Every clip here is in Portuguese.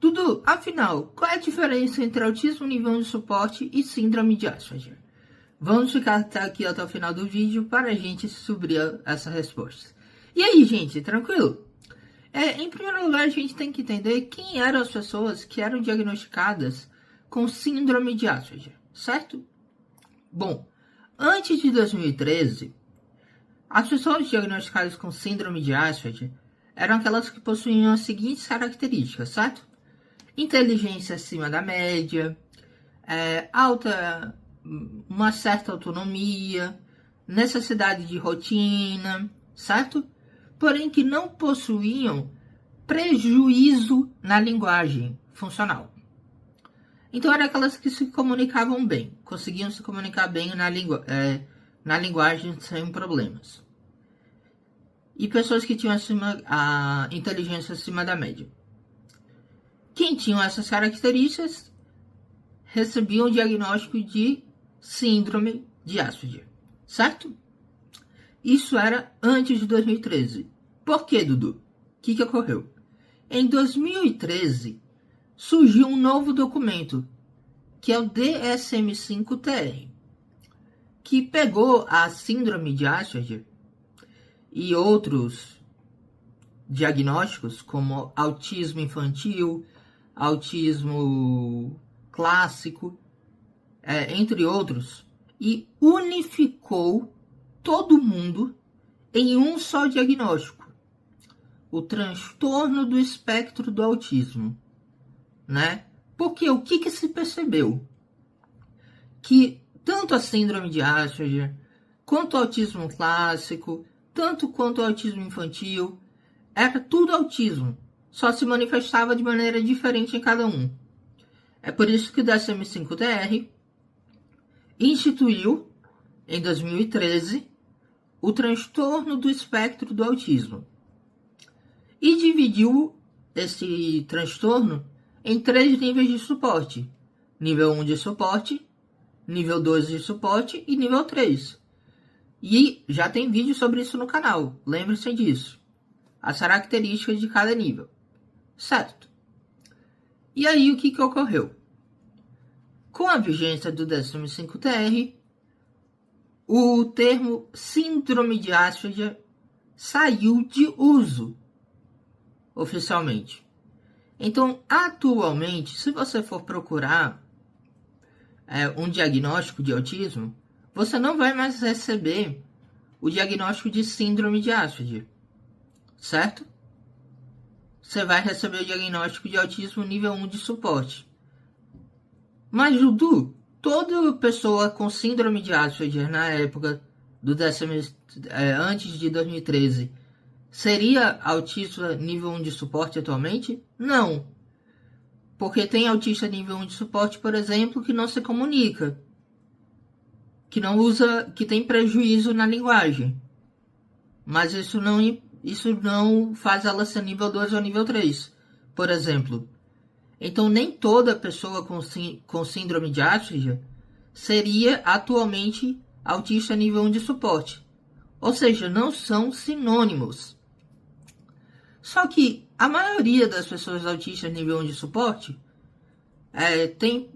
Dudu, afinal, qual é a diferença entre autismo nível 1 de suporte e síndrome de Asperger? Vamos ficar aqui até o final do vídeo para a gente descobrir essa resposta. E aí, gente, tranquilo? Em primeiro lugar, a gente tem que entender quem eram as pessoas que eram diagnosticadas com síndrome de Asperger, certo? Bom, antes de 2013, as pessoas diagnosticadas com síndrome de Asperger eram aquelas que possuíam as seguintes características, certo? Inteligência acima da média, uma certa autonomia, necessidade de rotina, certo? Porém que não possuíam prejuízo na linguagem funcional. Então eram aquelas que se comunicavam bem, conseguiam se comunicar bem na linguagem sem problemas. E pessoas que tinham a inteligência acima da média. Quem tinham essas características recebiam o diagnóstico de síndrome de Asperger, certo? Isso era antes de 2013. Por que, Dudu? O que ocorreu? Em 2013, surgiu um novo documento, que é o DSM-5-TR, que pegou a síndrome de Asperger e outros diagnósticos, como autismo infantil, autismo clássico, entre outros, e unificou todo mundo em um só diagnóstico: o transtorno do espectro do autismo, né? Porque o que se percebeu? Que tanto a síndrome de Asperger, quanto o autismo clássico, tanto quanto o autismo infantil, era tudo autismo, só se manifestava de maneira diferente em cada um. É por isso que o DSM-5-TR instituiu, em 2013, o transtorno do espectro do autismo e dividiu esse transtorno em 3 níveis de suporte: nível 1 de suporte, nível 2 de suporte e nível 3. E já tem vídeo sobre isso no canal, lembre-se disso. As características de cada nível, certo? E aí o que ocorreu? Com a vigência do DSM-5-TR, o termo síndrome de Asperger saiu de uso oficialmente. Então, atualmente, se você for procurar um diagnóstico de autismo, você não vai mais receber o diagnóstico de síndrome de Asperger, certo? Você vai receber o diagnóstico de autismo nível 1 de suporte. Mas, Dudu, toda pessoa com síndrome de Asperger na época do antes de 2013 seria autista nível 1 de suporte atualmente? Não. Porque tem autista nível 1 de suporte, por exemplo, que não se comunica, que não usa, que tem prejuízo na linguagem. Mas isso não faz ela ser nível 2 ou nível 3, por exemplo. Então, nem toda pessoa com síndrome de Asperger seria atualmente autista nível 1 de suporte. Ou seja, não são sinônimos. Só que a maioria das pessoas autistas nível 1 de suporte tem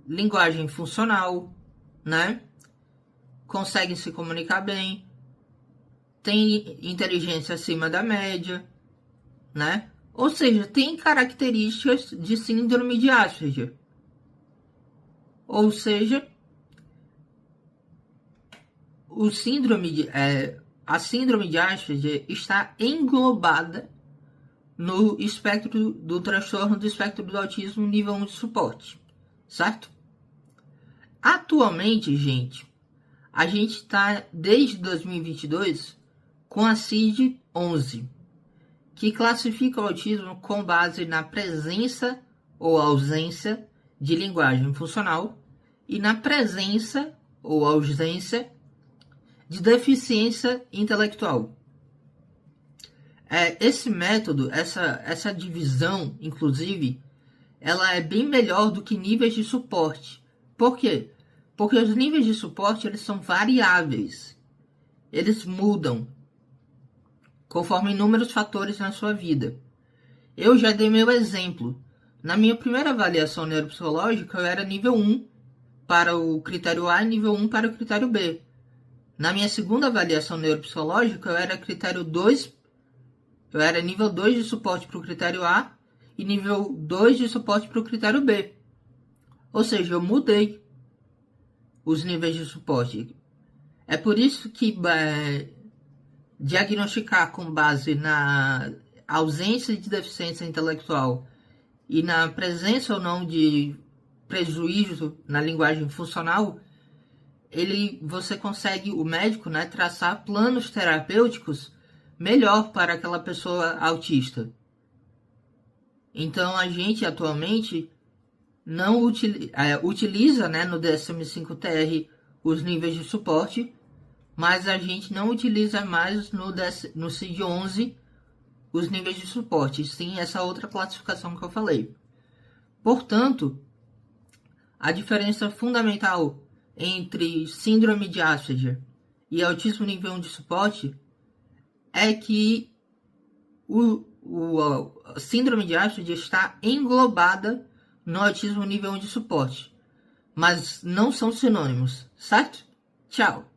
linguagem funcional, né? Conseguem se comunicar bem, tem inteligência acima da média, né? Ou seja, tem características de síndrome de Asperger. Ou seja, a síndrome de Asperger está englobada no espectro do transtorno do espectro do autismo nível 1 de suporte, certo? Atualmente, gente, a gente está desde 2022 com a CID-11, que classifica o autismo com base na presença ou ausência de linguagem funcional e na presença ou ausência de deficiência intelectual. Esse método, essa divisão, inclusive, ela é bem melhor do que níveis de suporte. Por quê? Porque os níveis de suporte, eles são variáveis. Eles mudam conforme inúmeros fatores na sua vida. Eu já dei meu exemplo Na minha primeira avaliação neuropsicológica, eu era nível 1 para o critério A e nível 1 para o critério B. Na minha segunda avaliação neuropsicológica, eu era critério 2, eu era nível 2 de suporte para o critério A e nível 2 de suporte para o critério B. Ou seja, eu mudei os níveis de suporte. É por isso que diagnosticar com base na ausência de deficiência intelectual e na presença ou não de prejuízo na linguagem funcional, você consegue, o médico, né, traçar planos terapêuticos melhor para aquela pessoa autista. Então a gente atualmente não utiliza, né, no DSM-5-TR os níveis de suporte, mas a gente não utiliza mais no CID-11 os níveis de suporte, sim essa outra classificação que eu falei. Portanto, a diferença fundamental entre síndrome de Asperger e autismo nível 1 de suporte é que a síndrome de Asperger está englobada no autismo nível 1 de suporte, mas não são sinônimos, certo? Tchau!